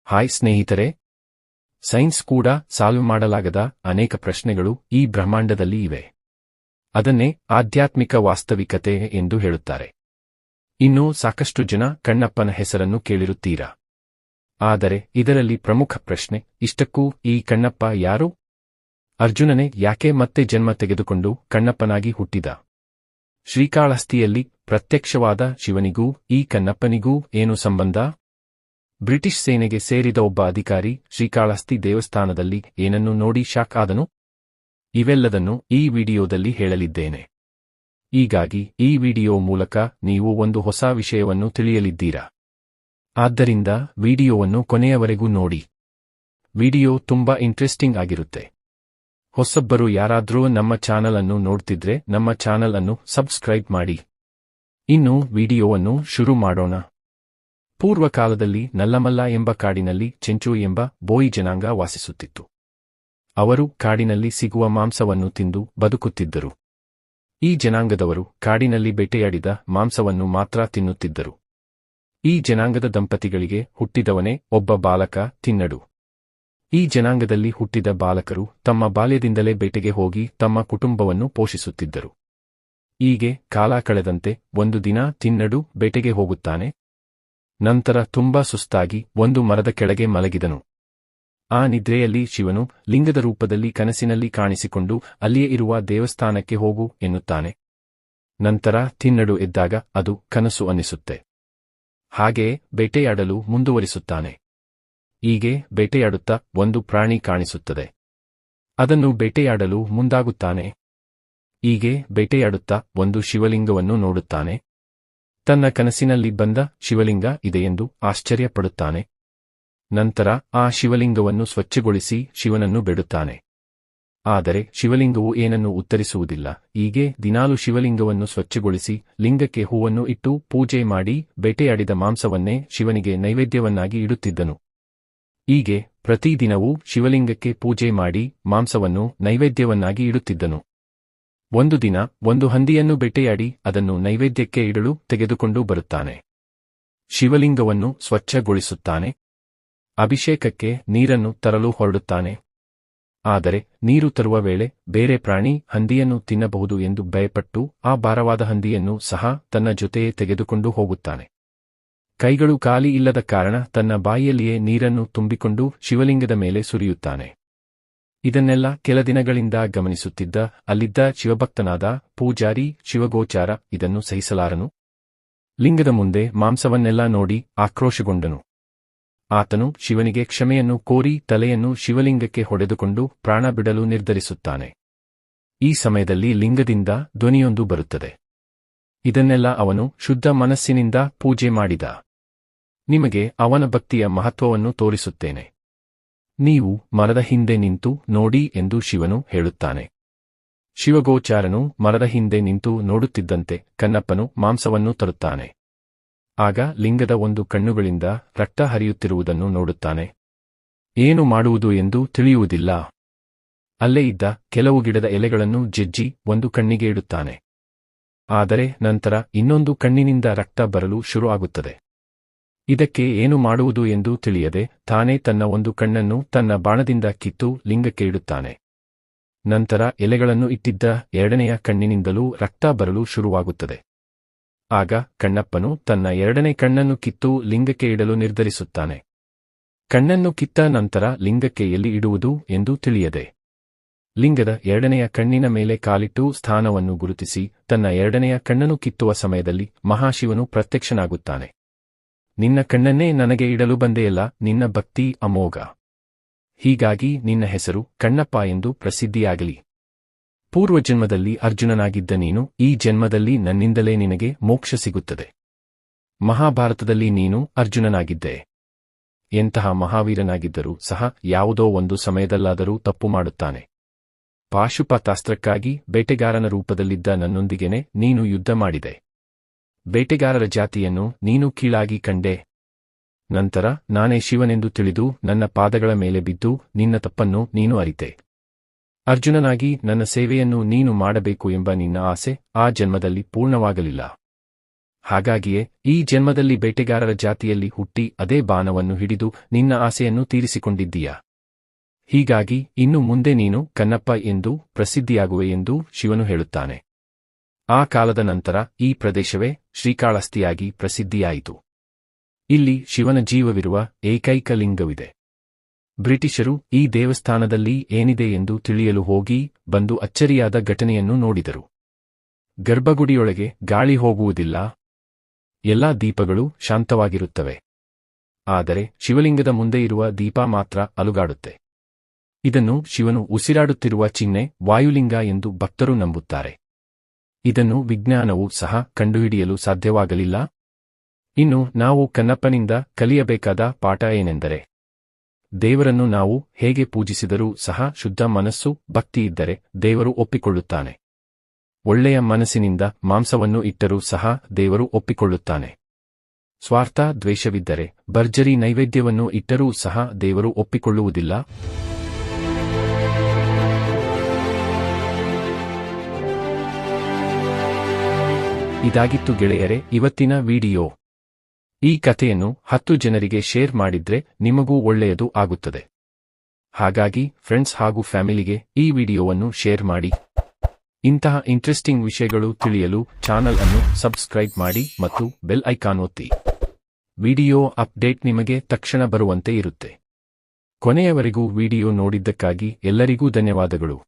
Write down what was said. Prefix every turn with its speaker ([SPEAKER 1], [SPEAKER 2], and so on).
[SPEAKER 1] Hi ಸ್ನೇಹಿತರೆ, science ಕೂಡ solve ಮಾಡಲಾಗದ ಅನೇಕ ಪ್ರಶ್ನೆಗಳು ಈ ಬ್ರಹ್ಮಾಂಡದಲ್ಲಿ ಇವೆ. ಅದನ್ನೇ ಆಧ್ಯಾತ್ಮಿಕ ವಾಸ್ತವಿಕತೆ ಎಂದು ಹೇಳುತ್ತಾರೆ. ಇನ್ನೂ ಸಾಕಷ್ಟು ಜನ ಕಣ್ಣಪ್ಪನ ಹೆಸರನ್ನು ಕೇಳಿರುತ್ತೀರಾ. ಆದರೆ ಇದರಲ್ಲಿ ಪ್ರಮುಖ ಪ್ರಶ್ನೆ, ಇಷ್ಟಕ್ಕೂ ಈ ಕಣ್ಣಪ್ಪ ಯಾರು? ಅರ್ಜುನನೇ ಯಾಕೆ ಮತ್ತೆ ಜನ್ಮ ತೆಗೆದುಕೊಂಡು ಕಣ್ಣಪ್ಪನಾಗಿ ಹುಟ್ಟಿದ? ಶ್ರೀಕಾಳಹಸ್ತಿಯಲ್ಲಿ ಪ್ರತ್ಯಕ್ಷವಾದ ಶಿವನಿಗೂ ಈ ಕಣ್ಣಪ್ಪನಿಗೂ ಏನು ಸಂಬಂಧ? ಬ್ರಿಟಿಷ್ ಸೇನೆಗೆ ಸೇರಿದ ಒಬ್ಬ ಅಧಿಕಾರಿ ಶ್ರೀಕಾಳಹಸ್ತಿ ದೇವಸ್ಥಾನದಲ್ಲಿ ಏನನ್ನು ನೋಡಿ ಶಾಕ್ ಆದನು? ಇವೆಲ್ಲದನ್ನು ಈ ವಿಡಿಯೋದಲ್ಲಿ ಹೇಳಲಿದ್ದೇನೆ. ಹೀಗಾಗಿ ಈ ವಿಡಿಯೋ ಮೂಲಕ ನೀವು ಒಂದು ಹೊಸ ವಿಷಯವನ್ನು ತಿಳಿಯಲಿದ್ದೀರಾ. ಆದ್ದರಿಂದ ವಿಡಿಯೋವನ್ನು ಕೊನೆಯವರೆಗೂ ನೋಡಿ. ವಿಡಿಯೋ ತುಂಬಾ ಇಂಟ್ರೆಸ್ಟಿಂಗ್ ಆಗಿರುತ್ತೆ. ಹೊಸಬ್ಬರು ಯಾರಾದ್ರೂ ನಮ್ಮ ಚಾನಲ್ ಅನ್ನು ನೋಡ್ತಿದ್ರೆ ನಮ್ಮ ಚಾನಲ್ ಅನ್ನು ಸಬ್ಸ್ಕ್ರೈಬ್ ಮಾಡಿ. ಇನ್ನು ವಿಡಿಯೋವನ್ನು ಶುರು ಮಾಡೋಣ. ಪೂರ್ವಕಾಲದಲ್ಲಿ ನಲ್ಲಮಲ್ಲ ಎಂಬ ಕಾಡಿನಲ್ಲಿ ಚೆಂಚು ಎಂಬ ಬೋಯಿ ಜನಾಂಗ ವಾಸಿಸುತ್ತಿತ್ತು. ಅವರು ಕಾಡಿನಲ್ಲಿ ಸಿಗುವ ಮಾಂಸವನ್ನು ತಿಂದು ಬದುಕುತ್ತಿದ್ದರು. ಈ ಜನಾಂಗದವರು ಕಾಡಿನಲ್ಲಿ ಬೇಟೆಯಾಡಿದ ಮಾಂಸವನ್ನು ಮಾತ್ರ ತಿನ್ನುತ್ತಿದ್ದರು. ಈ ಜನಾಂಗದ ದಂಪತಿಗಳಿಗೆ ಹುಟ್ಟಿದವನೇ ಒಬ್ಬ ಬಾಲಕ ತಿನ್ನಡು. ಈ ಜನಾಂಗದಲ್ಲಿ ಹುಟ್ಟಿದ ಬಾಲಕರು ತಮ್ಮ ಬಾಲ್ಯದಿಂದಲೇ ಬೇಟೆಗೆ ಹೋಗಿ ತಮ್ಮ ಕುಟುಂಬವನ್ನು ಪೋಷಿಸುತ್ತಿದ್ದರು. ಹೀಗೆ ಕಾಲ ಕಳೆದಂತೆ ಒಂದು ದಿನ ತಿನ್ನಡು ಬೇಟೆಗೆ ಹೋಗುತ್ತಾನೆ. ನಂತರ ತುಂಬಾ ಸುಸ್ತಾಗಿ ಒಂದು ಮರದ ಕೆಳಗೆ ಮಲಗಿದನು. ಆ ನಿದ್ರೆಯಲ್ಲಿ ಶಿವನು ಲಿಂಗದ ರೂಪದಲ್ಲಿ ಕನಸಿನಲ್ಲಿ ಕಾಣಿಸಿಕೊಂಡು ಅಲ್ಲಿಯೇ ಇರುವ ದೇವಸ್ಥಾನಕ್ಕೆ ಹೋಗು ಎನ್ನುತ್ತಾನೆ. ನಂತರ ತಿನ್ನಡು ಎದ್ದಾಗ ಅದು ಕನಸು ಅನ್ನಿಸುತ್ತೆ. ಹಾಗೆಯೇ ಬೇಟೆಯಾಡಲು ಮುಂದುವರಿಸುತ್ತಾನೆ. ಹೀಗೆ ಬೇಟೆಯಾಡುತ್ತಾ ಒಂದು ಪ್ರಾಣಿ ಕಾಣಿಸುತ್ತದೆ. ಅದನ್ನು ಬೇಟೆಯಾಡಲು ಮುಂದಾಗುತ್ತಾನೆ. ಹೀಗೆ ಬೇಟೆಯಾಡುತ್ತಾ ಒಂದು ಶಿವಲಿಂಗವನ್ನು ನೋಡುತ್ತಾನೆ. ತನ್ನ ಕನಸಿನಲ್ಲಿ ಬಂದ ಶಿವಲಿಂಗ ಇದೆಯೆಂದು ಆಶ್ಚರ್ಯಪಡುತ್ತಾನೆ. ನಂತರ ಆ ಶಿವಲಿಂಗವನ್ನು ಸ್ವಚ್ಛಗೊಳಿಸಿ ಶಿವನನ್ನು ಬೇಡುತ್ತಾನೆ. ಆದರೆ ಶಿವಲಿಂಗವು ಏನನ್ನೂ ಉತ್ತರಿಸುವುದಿಲ್ಲ. ಹೀಗೆ ದಿನಾಲು ಶಿವಲಿಂಗವನ್ನು ಸ್ವಚ್ಛಗೊಳಿಸಿ ಲಿಂಗಕ್ಕೆ ಹೂವನ್ನು ಇಟ್ಟು ಪೂಜೆ ಮಾಡಿ ಬೇಟೆಯಾಡಿದ ಮಾಂಸವನ್ನೇ ಶಿವನಿಗೆ ನೈವೇದ್ಯವನ್ನಾಗಿ ಇಡುತ್ತಿದ್ದನು. ಹೀಗೆ ಪ್ರತಿದಿನವೂ ಶಿವಲಿಂಗಕ್ಕೆ ಪೂಜೆ ಮಾಡಿ ಮಾಂಸವನ್ನು ನೈವೇದ್ಯವನ್ನಾಗಿ ಇಡುತ್ತಿದ್ದನು. ಒಂದು ದಿನ ಒಂದು ಹಂದಿಯನ್ನು ಬೇಟೆಯಾಡಿ ಅದನ್ನು ನೈವೇದ್ಯಕ್ಕೆ ಇಡಲು ತೆಗೆದುಕೊಂಡು ಬರುತ್ತಾನೆ. ಶಿವಲಿಂಗವನ್ನು ಸ್ವಚ್ಛಗೊಳಿಸುತ್ತಾನೆ. ಅಭಿಷೇಕಕ್ಕೆ ನೀರನ್ನು ತರಲು ಹೊರಡುತ್ತಾನೆ. ಆದರೆ ನೀರು ತರುವ ವೇಳೆ ಬೇರೆ ಪ್ರಾಣಿ ಹಂದಿಯನ್ನು ತಿನ್ನಬಹುದು ಎಂದು ಭಯಪಟ್ಟು ಆ ಭಾರವಾದ ಹಂದಿಯನ್ನು ಸಹ ತನ್ನ ಜೊತೆಯೇ ತೆಗೆದುಕೊಂಡು ಹೋಗುತ್ತಾನೆ. ಕೈಗಳು ಖಾಲಿ ಇಲ್ಲದ ಕಾರಣ ತನ್ನ ಬಾಯಿಯಲ್ಲಿಯೇ ನೀರನ್ನು ತುಂಬಿಕೊಂಡು ಶಿವಲಿಂಗದ ಮೇಲೆ ಸುರಿಯುತ್ತಾನೆ. ಇದನ್ನೆಲ್ಲ ಕೆಲ ದಿನಗಳಿಂದ ಗಮನಿಸುತ್ತಿದ್ದ ಅಲ್ಲಿದ್ದ ಶಿವಭಕ್ತನಾದ ಪೂಜಾರಿ ಶಿವಗೋಚಾರ ಇದನ್ನು ಸಹಿಸಲಾರನು. ಲಿಂಗದ ಮುಂದೆ ಮಾಂಸವನ್ನೆಲ್ಲ ನೋಡಿ ಆಕ್ರೋಶಗೊಂಡನು. ಆತನು ಶಿವನಿಗೆ ಕ್ಷಮೆಯನ್ನು ಕೋರಿ ತಲೆಯನ್ನು ಶಿವಲಿಂಗಕ್ಕೆ ಹೊಡೆದುಕೊಂಡು ಪ್ರಾಣ ಬಿಡಲು ನಿರ್ಧರಿಸುತ್ತಾನೆ. ಈ ಸಮಯದಲ್ಲಿ ಲಿಂಗದಿಂದ ಧ್ವನಿಯೊಂದು ಬರುತ್ತದೆ. ಇದನ್ನೆಲ್ಲ ಅವನು ಶುದ್ಧ ಮನಸ್ಸಿನಿಂದ ಪೂಜೆ ಮಾಡಿದ. ನಿಮಗೆ ಅವನ ಭಕ್ತಿಯ ಮಹತ್ವವನ್ನು ತೋರಿಸುತ್ತೇನೆ. ನೀವು ಮರದ ಹಿಂದೆ ನಿಂತು ನೋಡಿ ಎಂದು ಶಿವನು ಹೇಳುತ್ತಾನೆ. ಶಿವಗೋಚಾರನು ಮರದ ಹಿಂದೆ ನಿಂತು ನೋಡುತ್ತಿದ್ದಂತೆ ಕಣ್ಣಪ್ಪನು ಮಾಂಸವನ್ನು ತರುತ್ತಾನೆ. ಆಗ ಲಿಂಗದ ಒಂದು ಕಣ್ಣುಗಳಿಂದ ರಕ್ತ ಹರಿಯುತ್ತಿರುವುದನ್ನು ನೋಡುತ್ತಾನೆ. ಏನು ಮಾಡುವುದು ಎಂದು ತಿಳಿಯುವುದಿಲ್ಲ. ಅಲ್ಲೇ ಇದ್ದ ಕೆಲವು ಗಿಡದ ಎಲೆಗಳನ್ನು ಜಜ್ಜಿ ಒಂದು ಕಣ್ಣಿಗೆ ಇಡುತ್ತಾನೆ. ಆದರೆ ನಂತರ ಇನ್ನೊಂದು ಕಣ್ಣಿನಿಂದ ರಕ್ತ ಬರಲು ಶುರು ಆಗುತ್ತದೆ. ಇದಕ್ಕೆ ಏನು ಮಾಡುವುದು ಎಂದು ತಿಳಿಯದೆ ತಾನೇ ತನ್ನ ಒಂದು ಕಣ್ಣನ್ನು ತನ್ನ ಬಾಣದಿಂದ ಕಿತ್ತು ಲಿಂಗಕ್ಕೆ ಇಡುತ್ತಾನೆ. ನಂತರ ಎಲೆಗಳನ್ನು ಇಟ್ಟಿದ್ದ ಎರಡನೆಯ ಕಣ್ಣಿನಿಂದಲೂ ರಕ್ತ ಬರಲು ಶುರುವಾಗುತ್ತದೆ. ಆಗ ಕಣ್ಣಪ್ಪನು ತನ್ನ ಎರಡನೇ ಕಣ್ಣನ್ನು ಕಿತ್ತು ಲಿಂಗಕ್ಕೆ ಇಡಲು ನಿರ್ಧರಿಸುತ್ತಾನೆ. ಕಣ್ಣನ್ನು ಕಿತ್ತ ನಂತರ ಲಿಂಗಕ್ಕೆ ಎಲ್ಲಿ ಇಡುವುದು ಎಂದು ತಿಳಿಯದೆ ಲಿಂಗದ ಎರಡನೆಯ ಕಣ್ಣಿನ ಮೇಲೆ ಕಾಲಿಟ್ಟು ಸ್ಥಾನವನ್ನು ಗುರುತಿಸಿ ತನ್ನ ಎರಡನೆಯ ಕಣ್ಣನ್ನು ಕಿತ್ತುವ ಸಮಯದಲ್ಲಿ ಮಹಾಶಿವನು ಪ್ರತ್ಯಕ್ಷನಾಗುತ್ತಾನೆ. ನಿನ್ನ ಕಣ್ಣನ್ನೇ ನನಗೆ ಇಡಲು ಬಂದೆಯಲ್ಲ, ನಿನ್ನ ಭಕ್ತಿ ಅಮೋಘ. ಹೀಗಾಗಿ ನಿನ್ನ ಹೆಸರು ಕಣ್ಣಪ್ಪ ಎಂದು ಪ್ರಸಿದ್ಧಿಯಾಗಲಿ. ಪೂರ್ವಜನ್ಮದಲ್ಲಿ ಅರ್ಜುನನಾಗಿದ್ದ ನೀನು ಈ ಜನ್ಮದಲ್ಲಿ ನನ್ನಿಂದಲೇ ನಿನಗೆ ಮೋಕ್ಷ ಸಿಗುತ್ತದೆ. ಮಹಾಭಾರತದಲ್ಲಿ ನೀನು ಅರ್ಜುನನಾಗಿದ್ದೆ. ಎಂತಹ ಮಹಾವೀರನಾಗಿದ್ದರೂ ಸಹ ಯಾವುದೋ ಒಂದು ಸಮಯದಲ್ಲಾದರೂ ತಪ್ಪು ಮಾಡುತ್ತಾನೆ. ಪಾಶುಪತಾಸ್ತ್ರಕ್ಕಾಗಿ ಬೇಟೆಗಾರನ ರೂಪದಲ್ಲಿದ್ದ ನನ್ನೊಂದಿಗೆನೆ ನೀನು ಯುದ್ಧ ಮಾಡಿದೆ. ಬೇಟೆಗಾರರ ಜಾತಿಯನ್ನು ನೀನು ಕೀಳಾಗಿ ಕಂಡೆ. ನಂತರ ನಾನೇ ಶಿವನೆಂದು ತಿಳಿದು ನನ್ನ ಪಾದಗಳ ಮೇಲೆ ಬಿದ್ದು ನಿನ್ನ ತಪ್ಪನ್ನು ನೀನು ಅರಿತೆ. ಅರ್ಜುನನಾಗಿ ನನ್ನ ಸೇವೆಯನ್ನು ನೀನು ಮಾಡಬೇಕು ಎಂಬ ನಿನ್ನ ಆಸೆ ಆ ಜನ್ಮದಲ್ಲಿ ಪೂರ್ಣವಾಗಲಿಲ್ಲ. ಹಾಗಾಗಿಯೇ ಈ ಜನ್ಮದಲ್ಲಿ ಬೇಟೆಗಾರರ ಜಾತಿಯಲ್ಲಿ ಹುಟ್ಟಿ ಅದೇ ಬಾಣವನ್ನು ಹಿಡಿದು ನಿನ್ನ ಆಸೆಯನ್ನು ತೀರಿಸಿಕೊಂಡಿದ್ದೀಯಾ? ಹೀಗಾಗಿ ಇನ್ನು ಮುಂದೆ ನೀನು ಕನ್ನಪ್ಪ ಎಂದು ಪ್ರಸಿದ್ಧಿಯಾಗುವೆ ಎಂದು ಶಿವನು ಹೇಳುತ್ತಾನೆ. ಆ ಕಾಲದ ನಂತರ ಈ ಪ್ರದೇಶವೇ ಶ್ರೀಕಾಳಹಸ್ತಿಯಾಗಿ ಪ್ರಸಿದ್ಧಿಯಾಯಿತು. ಇಲ್ಲಿ ಶಿವನ ಜೀವವಿರುವ ಏಕೈಕ ಲಿಂಗವಿದೆ. ಬ್ರಿಟಿಷರು ಈ ದೇವಸ್ಥಾನದಲ್ಲಿ ಏನಿದೆ ಎಂದು ತಿಳಿಯಲು ಹೋಗಿ ಬಂದು ಅಚ್ಚರಿಯಾದ ಘಟನೆಯನ್ನು ನೋಡಿದರು. ಗರ್ಭಗುಡಿಯೊಳಗೆ ಗಾಳಿ ಹೋಗುವುದಿಲ್ಲ. ಎಲ್ಲಾ ದೀಪಗಳು ಶಾಂತವಾಗಿರುತ್ತವೆ. ಆದರೆ ಶಿವಲಿಂಗದ ಮುಂದೆ ಇರುವ ದೀಪ ಮಾತ್ರ ಅಲುಗಾಡುತ್ತೆ. ಇದನ್ನು ಶಿವನು ಉಸಿರಾಡುತ್ತಿರುವ ಚಿಹ್ನೆ ವಾಯುಲಿಂಗ ಎಂದು ಭಕ್ತರು ನಂಬುತ್ತಾರೆ. ಇದನ್ನು ವಿಜ್ಞಾನವೂ ಸಹ ಕಂಡುಹಿಡಿಯಲು ಸಾಧ್ಯವಾಗಲಿಲ್ಲ. ಇನ್ನು ನಾವು ಕನ್ನಪ್ಪನಿಂದ ಕಲಿಯಬೇಕಾದ ಪಾಠ ಏನೆಂದರೆ, ದೇವರನ್ನು ನಾವು ಹೇಗೆ ಪೂಜಿಸಿದರೂ ಸಹ ಶುದ್ಧ ಮನಸ್ಸು ಭಕ್ತಿಯಿದ್ದರೆ ದೇವರು ಒಪ್ಪಿಕೊಳ್ಳುತ್ತಾನೆ. ಒಳ್ಳೆಯ ಮನಸ್ಸಿನಿಂದ ಮಾಂಸವನ್ನು ಇಟ್ಟರೂ ಸಹ ದೇವರು ಒಪ್ಪಿಕೊಳ್ಳುತ್ತಾನೆ. ಸ್ವಾರ್ಥ ದ್ವೇಷವಿದ್ದರೆ ಭರ್ಜರಿ ನೈವೇದ್ಯವನ್ನು ಇಟ್ಟರೂ ಸಹ ದೇವರು ಒಪ್ಪಿಕೊಳ್ಳುವುದಿಲ್ಲ. ಇದಾಗಿತ್ತು ಗೆಳೆಯರೆ ಇವತ್ತಿನ ವಿಡಿಯೋ. ಈ ಕಥೆಯನ್ನು 10 ಜನರಿಗೆ ಶೇರ್ ಮಾಡಿದ್ರೆ ನಿಮಗೂ ಒಳ್ಳೆಯದು ಆಗುತ್ತದೆ. ಹಾಗಾಗಿ ಫ್ರೆಂಡ್ಸ್ ಹಾಗೂ ಫ್ಯಾಮಿಲಿಗೆ ಈ ವಿಡಿಯೋವನ್ನು ಶೇರ್ ಮಾಡಿ. ಇಂತಹ ಇಂಟ್ರೆಸ್ಟಿಂಗ್ ವಿಷಯಗಳು ತಿಳಿಯಲು ಚಾನಲ್ ಅನ್ನು ಸಬ್ಸ್ಕ್ರೈಬ್ ಮಾಡಿ ಮತ್ತು ಬೆಲ್ ಐಕಾನ್ ಒತ್ತಿ. ವಿಡಿಯೋ ಅಪ್ಡೇಟ್ ನಿಮಗೆ ತಕ್ಷಣ ಬರುವಂತೆ ಇರುತ್ತೆ. ಕೊನೆಯವರೆಗೂ ವಿಡಿಯೋ ನೋಡಿದ್ದಕ್ಕಾಗಿ ಎಲ್ಲರಿಗೂ ಧನ್ಯವಾದಗಳು.